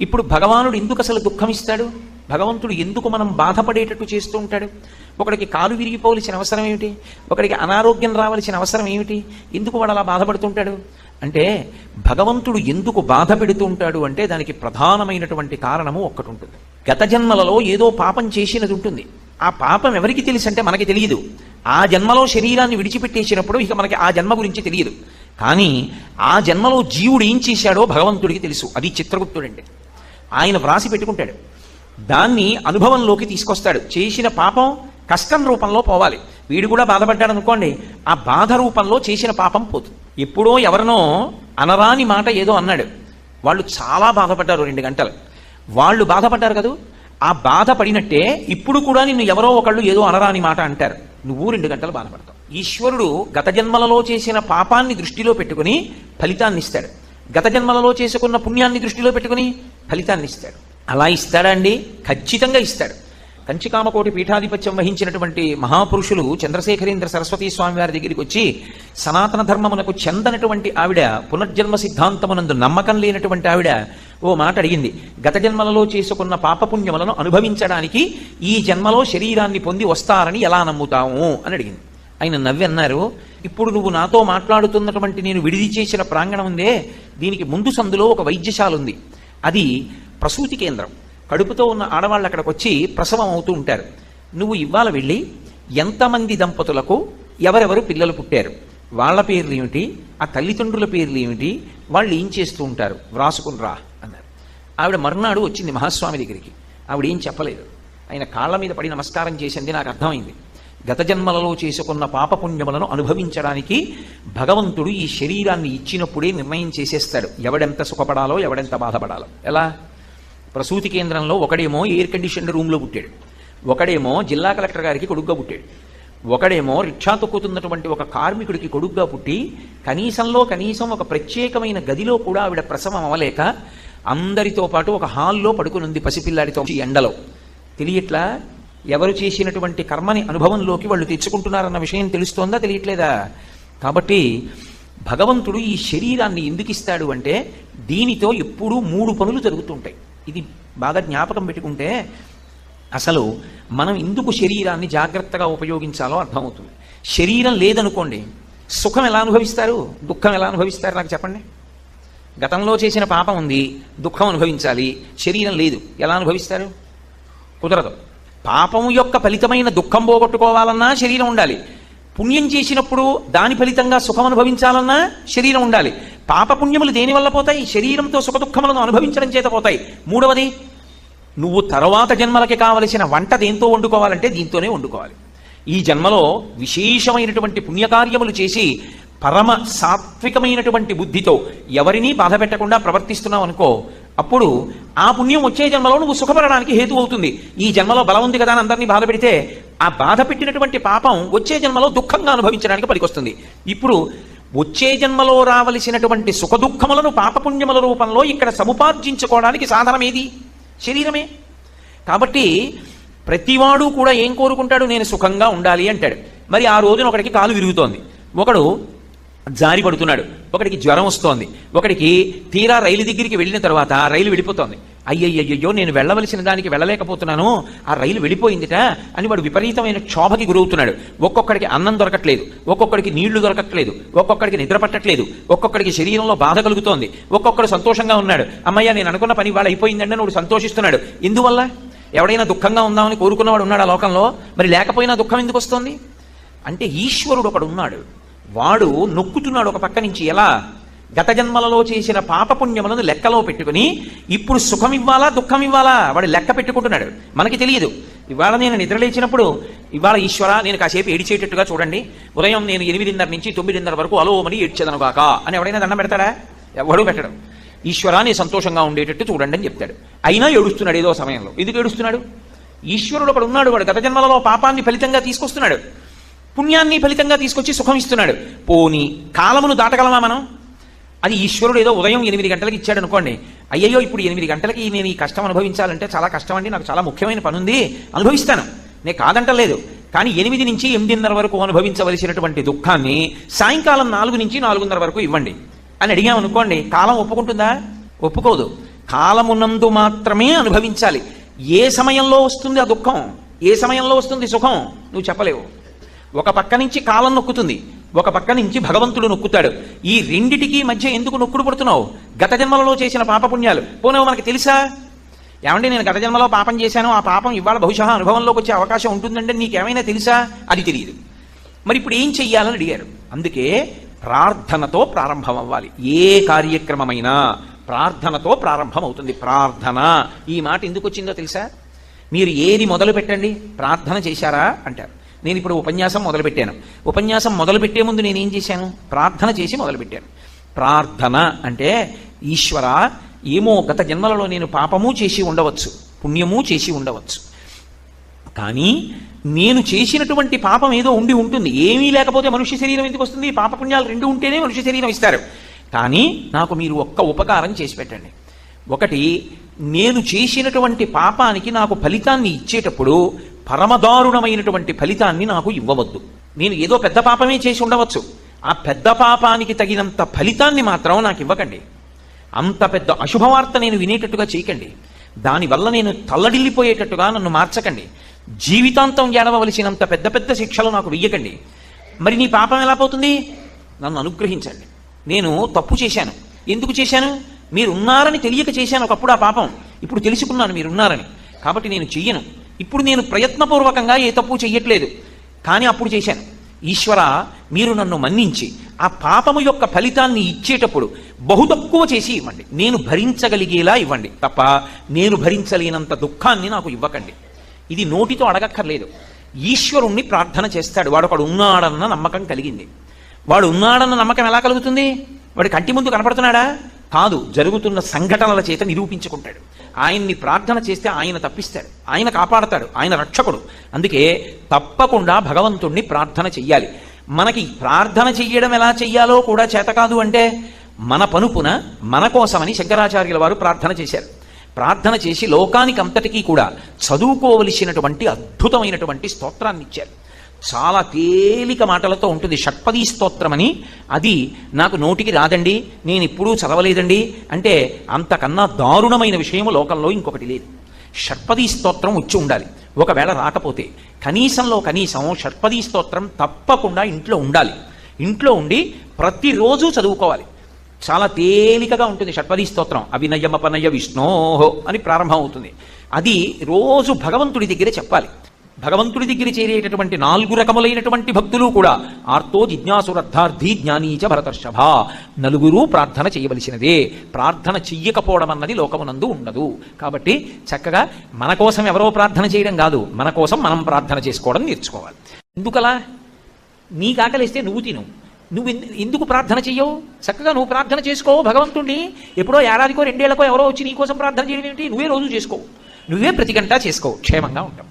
ఇప్పుడు భగవానుడు ఎందుకు అసలు దుఃఖం ఇస్తాడు? భగవంతుడు ఎందుకు మనం బాధపడేటట్టు చేస్తూ ఉంటాడు? ఒకడికి కాలు విరిగిపోవలసిన అవసరం ఏమిటి? ఒకడికి అనారోగ్యం రావాల్సిన అవసరం ఏమిటి? ఎందుకు వాడు అలా బాధపడుతుంటాడు అంటే, భగవంతుడు ఎందుకు బాధ పెడుతూ ఉంటాడు అంటే దానికి ప్రధానమైనటువంటి కారణము ఒక్కటి ఉంటుంది. గత జన్మలలో ఏదో పాపం చేసినది ఉంటుంది. ఆ పాపం ఎవరికి తెలుసు అంటే మనకి తెలియదు. ఆ జన్మలో శరీరాన్ని విడిచిపెట్టేసినప్పుడు ఇక మనకి ఆ జన్మ గురించి తెలియదు. కానీ ఆ జన్మలో జీవుడు ఏం చేశాడో భగవంతుడికి తెలుసు. అది చిత్రగుప్తుడండి. ఆయన వ్రాసి పెట్టుకుంటాడు. దాన్ని అనుభవంలోకి తీసుకొస్తాడు. చేసిన పాపం కష్టం రూపంలో పోవాలి. వీడు కూడా బాధపడ్డాడు అనుకోండి, ఆ బాధ రూపంలో చేసిన పాపం పోతుంది. ఎప్పుడో ఎవరినో అనరాని మాట ఏదో అన్నాడు, వాళ్ళు చాలా బాధపడ్డారు 2 గంటలు. వాళ్ళు బాధపడ్డారు కదా, ఆ బాధపడినట్టే ఇప్పుడు కూడా నిన్ను ఎవరో ఒకళ్ళు ఏదో అనరాని మాట అంటారు, నువ్వు 2 గంటలు బాధపడతావు. ఈశ్వరుడు గత జన్మలలో చేసిన పాపాన్ని దృష్టిలో పెట్టుకుని ఫలితాన్ని ఇస్తాడు. గత జన్మలలో చేసుకున్న పుణ్యాన్ని దృష్టిలో పెట్టుకుని ఫలితాన్ని ఇస్తాడు. అలా ఇస్తాడా అండి? ఖచ్చితంగా ఇస్తాడు. కంచికామకోటి పీఠాధిపత్యం వహించినటువంటి మహాపురుషులు చంద్రశేఖరేంద్ర సరస్వతీ స్వామి వారి దగ్గరికి వచ్చి, సనాతన ధర్మమునకు చెందనటువంటి ఆవిడ, పునర్జన్మ సిద్ధాంతమునందు నమ్మకం లేనటువంటి ఆవిడ ఓ మాట అడిగింది. గత జన్మలలో చేసుకున్న పాపపుణ్యములను అనుభవించడానికి ఈ జన్మలో శరీరాన్ని పొంది వస్తారని ఎలా నమ్ముతాము అని అడిగింది. ఆయన నవ్వి అన్నారు, ఇప్పుడు నువ్వు నాతో మాట్లాడుతున్నటువంటి నేను విడిది చేసిన ప్రాంగణం ఉందే, దీనికి ముందు సందులో ఒక వైద్యశాల ఉంది. అది ప్రసూతి కేంద్రం. కడుపుతో ఉన్న ఆడవాళ్ళు అక్కడికి వచ్చి ప్రసవం అవుతూ ఉంటారు. నువ్వు ఇవాళ వెళ్ళి ఎంతమంది దంపతులకు ఎవరెవరు పిల్లలు పుట్టారు, వాళ్ళ పేర్లు ఏమిటి, ఆ తల్లిదండ్రుల పేర్లు ఏమిటి, వాళ్ళు ఏం చేస్తూ ఉంటారు వ్రాసుకుని రా అన్నారు. ఆవిడ మర్నాడు వచ్చింది మహాస్వామి దగ్గరికి. ఆవిడ ఏం చెప్పలేదు. ఆయన కాళ్ళ మీద పడి నమస్కారం చేసింది. నాకు అర్థమైంది, గత జన్మలలో చేసుకున్న పాపపుణ్యములను అనుభవించడానికి భగవంతుడు ఈ శరీరాన్ని ఇచ్చినప్పుడే నిర్ణయం చేసేస్తాడు ఎవడెంత సుఖపడాలో ఎవడెంత బాధపడాలో. ఎలా? ప్రసూతి కేంద్రంలో ఒకడేమో ఎయిర్ కండిషన్ రూమ్లో పుట్టాడు, ఒకడేమో జిల్లా కలెక్టర్ గారికి కొడుగ్గా పుట్టాడు, ఒకడేమో రిక్షా తొక్కుతున్నటువంటి ఒక కార్మికుడికి కొడుగ్గా పుట్టి కనీసంలో కనీసం ఒక ప్రత్యేకమైన గదిలో కూడా ఆవిడ ప్రసవం అవ్వలేక అందరితో పాటు ఒక హాల్లో పడుకునుంది పసిపిల్లాడితో ఎండలో. తెలియట్లా? ఎవరు చేసినటువంటి కర్మని అనుభవంలోకి వాళ్ళు తెచ్చుకుంటున్నారన్న విషయం తెలుస్తోందా, తెలియట్లేదా? కాబట్టి భగవంతుడు ఈ శరీరాన్ని ఎందుకు ఇస్తాడు అంటే, దీనితో ఎప్పుడూ 3 పనులు జరుగుతుంటాయి. ఇది బాగా జ్ఞాపకం పెట్టుకుంటే అసలు మనం ఎందుకు శరీరాన్ని జాగ్రత్తగా ఉపయోగించాలో అర్థమవుతుంది. శరీరం లేదనుకోండి, సుఖం ఎలా అనుభవిస్తారు, దుఃఖం ఎలా అనుభవిస్తారు నాకు చెప్పండి. గతంలో చేసిన పాపం ఉంది, దుఃఖం అనుభవించాలి, శరీరం లేదు, ఎలా అనుభవిస్తారు? కుదరదు. పాపము యొక్క ఫలితమైన దుఃఖం పోగొట్టుకోవాలన్నా శరీరం ఉండాలి. పుణ్యం చేసినప్పుడు దాని ఫలితంగా సుఖం అనుభవించాలన్నా శరీరం ఉండాలి. పాపపుణ్యములు దేనివల్ల పోతాయి? శరీరంతో సుఖ దుఃఖములను అనుభవించడం చేత పోతాయి. మూడవది, నువ్వు తర్వాత జన్మలకి కావలసిన వంట దేంతో వండుకోవాలంటే దీంతోనే వండుకోవాలి. ఈ జన్మలో విశేషమైనటువంటి పుణ్యకార్యములు చేసి పరమ సాత్వికమైనటువంటి బుద్ధితో ఎవరినీ బాధ పెట్టకుండా ప్రవర్తిస్తున్నావు అనుకో, అప్పుడు ఆ పుణ్యం వచ్చే జన్మలో నువ్వు సుఖపడడానికి హేతు అవుతుంది. ఈ జన్మలో బలం ఉంది కదా అని అందరినీ బాధ పెడితే ఆ బాధ పెట్టినటువంటి పాపం వచ్చే జన్మలో దుఃఖంగా అనుభవించడానికి పనికొస్తుంది. ఇప్పుడు వచ్చే జన్మలో రావలసినటువంటి సుఖ దుఃఖములను పాపపుణ్యముల రూపంలో ఇక్కడ సముపార్జించుకోవడానికి సాధనం ఏది? శరీరమే. కాబట్టి ప్రతివాడు కూడా ఏం కోరుకుంటాడు? నేను సుఖంగా ఉండాలి అంటాడు. మరి ఆ రోజున ఒకడికి కాలు విరుగుతోంది, ఒకడు జారి పడుతున్నాడు, ఒకడికి జ్వరం వస్తోంది, ఒకడికి తీరా రైలు దగ్గరికి వెళ్ళిన తర్వాత రైలు వెళ్ళిపోతోంది. అయ్యయ్యో నేను వెళ్ళవలసిన దానికి వెళ్ళలేకపోతున్నాను, ఆ రైలు వెళ్ళిపోయిందిట అని వాడు విపరీతమైన క్షోభకి గురవుతున్నాడు. ఒక్కొక్కడికి అన్నం దొరకట్లేదు, ఒక్కొక్కడికి నీళ్లు దొరకట్లేదు, ఒక్కొక్కడికి నిద్ర పట్టట్లేదు, ఒక్కొక్కడికి శరీరంలో బాధ కలుగుతోంది, ఒక్కొక్కడు సంతోషంగా ఉన్నాడు. అమ్మయ్య నేను అనుకున్న పని వాళ్ళు అయిపోయిందంటే వాడు సంతోషిస్తున్నాడు. ఎందువల్ల? ఎవడైనా దుఃఖంగా ఉందామని కోరుకున్నవాడు ఉన్నాడు ఆ లోకంలో? మరి లేకపోయినా దుఃఖం ఎందుకు వస్తుంది అంటే, ఈశ్వరుడు ఒకడు ఉన్నాడు, వాడు నొక్కుతున్నాడు ఒక పక్క నుంచి. ఎలా? గత జన్మలలో చేసిన పాపపుణ్యములను లెక్కలో పెట్టుకుని ఇప్పుడు సుఖం ఇవ్వాలా దుఃఖం ఇవ్వాలా వాడు లెక్క పెట్టుకుంటున్నాడు. మనకి తెలియదు. ఇవాళ నేను నిద్రలేచినప్పుడు ఇవాళ ఈశ్వర నేను కాసేపు ఏడిచేటట్టుగా చూడండి, ఉదయం నేను 8:30 నుంచి 9:30 వరకు అలోమని ఏడ్చేదనుగాక అని ఎవడైనా దండం పెడతాడా? ఎవడూ పెట్టడం. ఈశ్వరా నీ సంతోషంగా ఉండేటట్టు చూడండి అని చెప్తాడు. అయినా ఏడుస్తున్నాడు ఏదో సమయంలో. ఎందుకు ఏడుస్తున్నాడు? ఈశ్వరుడు ఒకడు ఉన్నాడు, వాడు గత జన్మలలో పాపాన్ని ఫలితంగా తీసుకొస్తున్నాడు, పుణ్యాన్ని ఫలితంగా తీసుకొచ్చి సుఖం ఇస్తున్నాడు. పోని కాలమును దాటగలమా మనం? అది ఈశ్వరుడు ఏదో ఉదయం 8 గంటలకి ఇచ్చాడు అనుకోండి, అయ్యయ్యో ఇప్పుడు 8 గంటలకి నేను ఈ కష్టం అనుభవించాలంటే చాలా కష్టం అండి, నాకు చాలా ముఖ్యమైన పని ఉంది, అనుభవిస్తాను, నేను కాదంటలేదు. కానీ 8 నుంచి 8:30 వరకు అనుభవించవలసినటువంటి దుఃఖాన్ని సాయంకాలం 4 నుంచి 4:30 వరకు ఇవ్వండి అని అడిగామనుకోండి, కాలం ఒప్పుకుంటుందా? ఒప్పుకోదు. కాలమునందు మాత్రమే అనుభవించాలి. ఏ సమయంలో వస్తుంది ఆ దుఃఖం, ఏ సమయంలో వస్తుంది సుఖం నువ్వు చెప్పలేవు. ఒక పక్క నుంచి కాలం నొక్కుతుంది, ఒక పక్క నుంచి భగవంతుడు నొక్కుతాడు. ఈ రెండిటికి మధ్య ఎందుకు నొక్కుడు పడుతున్నావు? గత జన్మలలో చేసిన పాపపుణ్యాలు పోనీ మనకి తెలుసా? ఏమంటే నేను గత జన్మలో పాపం చేశాను, ఆ పాపం ఇవాళ బహుశా అనుభవంలోకి వచ్చే అవకాశం ఉంటుందంటే నీకేమైనా తెలుసా? అది తెలియదు. మరి ఇప్పుడు ఏం చెయ్యాలని అడిగారు. అందుకే ప్రార్థనతో ప్రారంభం అవ్వాలి. ఏ కార్యక్రమమైనా ప్రార్థనతో ప్రారంభం అవుతుంది. ప్రార్థన ఈ మాట ఎందుకు వచ్చిందో తెలుసా? మీరు ఏది మొదలు పెట్టండి, ప్రార్థన చేశారా అంటారు. నేను ఇప్పుడు ఉపన్యాసం మొదలుపెట్టాను. ఉపన్యాసం మొదలుపెట్టే ముందు నేనేం చేశాను? ప్రార్థన చేసి మొదలుపెట్టాను. ప్రార్థన అంటే ఈశ్వర, ఏమో గత జన్మలలో నేను పాపము చేసి ఉండవచ్చు, పుణ్యము చేసి ఉండవచ్చు, కానీ నేను చేసినటువంటి పాపం ఏదో ఉండి ఉంటుంది. ఏమీ లేకపోతే మనుష్య శరీరం ఎందుకు వస్తుంది? పాపపుణ్యాలు రెండు ఉంటేనే మనుష్య శరీరం ఇస్తారు. కానీ నాకు మీరు ఒక్క ఉపకారం చేసి పెట్టండి. ఒకటి, నేను చేసినటువంటి పాపానికి నాకు ఫలితాన్ని ఇచ్చేటప్పుడు పరమదారుణమైనటువంటి ఫలితాన్ని నాకు ఇవ్వవద్దు. నేను ఏదో పెద్ద పాపమే చేసి ఉండవచ్చు, ఆ పెద్ద పాపానికి తగినంత ఫలితాన్ని మాత్రం నాకు ఇవ్వకండి. అంత పెద్ద అశుభవార్త నేను వినేటట్టుగా చేయకండి. దానివల్ల నేను తల్లడిల్లిపోయేటట్టుగా నన్ను మార్చకండి. జీవితాంతం ఏడవలసినంత పెద్ద పెద్ద శిక్షలు నాకు వెయ్యకండి. మరి నీ పాపం ఎలా పోతుంది? నన్ను అనుగ్రహించండి. నేను తప్పు చేశాను. ఎందుకు చేశాను? మీరున్నారని తెలియక చేశాను ఒకప్పుడు ఆ పాపం. ఇప్పుడు తెలుసుకున్నాను మీరున్నారని, కాబట్టి నేను చెయ్యను. ఇప్పుడు నేను ప్రయత్నపూర్వకంగా ఏ తప్పు చెయ్యట్లేదు, కానీ అప్పుడు చేశాను. ఈశ్వర, మీరు నన్ను మన్నించి ఆ పాపము యొక్క ఫలితాన్ని ఇచ్చేటప్పుడు బహు తక్కువ చేసి ఇవ్వండి. నేను భరించగలిగేలా ఇవ్వండి తప్ప నేను భరించలేనంత దుఃఖాన్ని నాకు ఇవ్వకండి. ఇది నోటితో అడగక్కర్లేదు. ఈశ్వరుణ్ణి ప్రార్థన చేస్తాడు. వాడు ఒకడు ఉన్నాడన్న నమ్మకం కలిగింది. వాడు ఉన్నాడన్న నమ్మకం ఎలా కలుగుతుంది? వాడి కంటి ముందు కనపడుతున్నాడా? కాదు, జరుగుతున్న సంఘటనల చేత నిరూపించుకుంటాడు. ఆయన్ని ప్రార్థన చేస్తే ఆయన తప్పిస్తాడు, ఆయన కాపాడతాడు, ఆయన రక్షకుడు. అందుకే తప్పకుండా భగవంతుణ్ణి ప్రార్థన చెయ్యాలి. మనకి ప్రార్థన చెయ్యడం ఎలా చెయ్యాలో కూడా చేత కాదు అంటే మన పనుపున మన కోసమని శంకరాచార్యుల వారు ప్రార్థన చేశారు. ప్రార్థన చేసి లోకానికి అంతటికీ కూడా చదువుకోవలసినటువంటి అద్భుతమైనటువంటి స్తోత్రాన్ని ఇచ్చారు. చాలా తేలిక మాటలతో ఉంటుంది. షట్పదీ స్తోత్రం అని. అది నాకు నోటికి రాదండి, నేను ఎప్పుడూ చదవలేదండి అంటే అంతకన్నా దారుణమైన విషయము లోకంలో ఇంకొకటి లేదు. షట్పదీ స్తోత్రం వచ్చి ఉండాలి. ఒకవేళ రాకపోతే కనీసంలో కనీసం షట్పదీ స్తోత్రం తప్పకుండా ఇంట్లో ఉండాలి. ఇంట్లో ఉండి ప్రతిరోజు చదువుకోవాలి. చాలా తేలికగా ఉంటుంది షట్పదీ స్తోత్రం. అవినయమపనయ విష్ణోహో అని ప్రారంభం అవుతుంది. అది రోజు భగవంతుడి దగ్గరే చెప్పాలి. భగవంతుడి దగ్గర చేరేటటువంటి 4 రకములైనటువంటి భక్తులు కూడా ఆర్తో జిజ్ఞాసురర్థార్థి జ్ఞానీచ భరతర్షభ, నలుగురు ప్రార్థన చేయవలసినదే. ప్రార్థన చెయ్యకపోవడం అన్నది లోకమునందు ఉండదు. కాబట్టి చక్కగా మన కోసం ఎవరో ప్రార్థన చేయడం కాదు, మన కోసం మనం ప్రార్థన చేసుకోవడం నేర్చుకోవాలి. ఎందుకలా? నీకు ఆకలిస్తే నువ్వు తిను. నువ్వు ఎందుకు ప్రార్థన చెయ్యవు? చక్కగా నువ్వు ప్రార్థన చేసుకో భగవంతుడిని. ఎప్పుడో ఏడాదికో 2 ఏళ్లకో ఎవరో వచ్చి నీ కోసం ప్రార్థన చేయడం ఏమిటి? నువ్వే రోజు చేసుకో, నువ్వే ప్రతి గంట చేసుకో, క్షేమంగా ఉంటావు.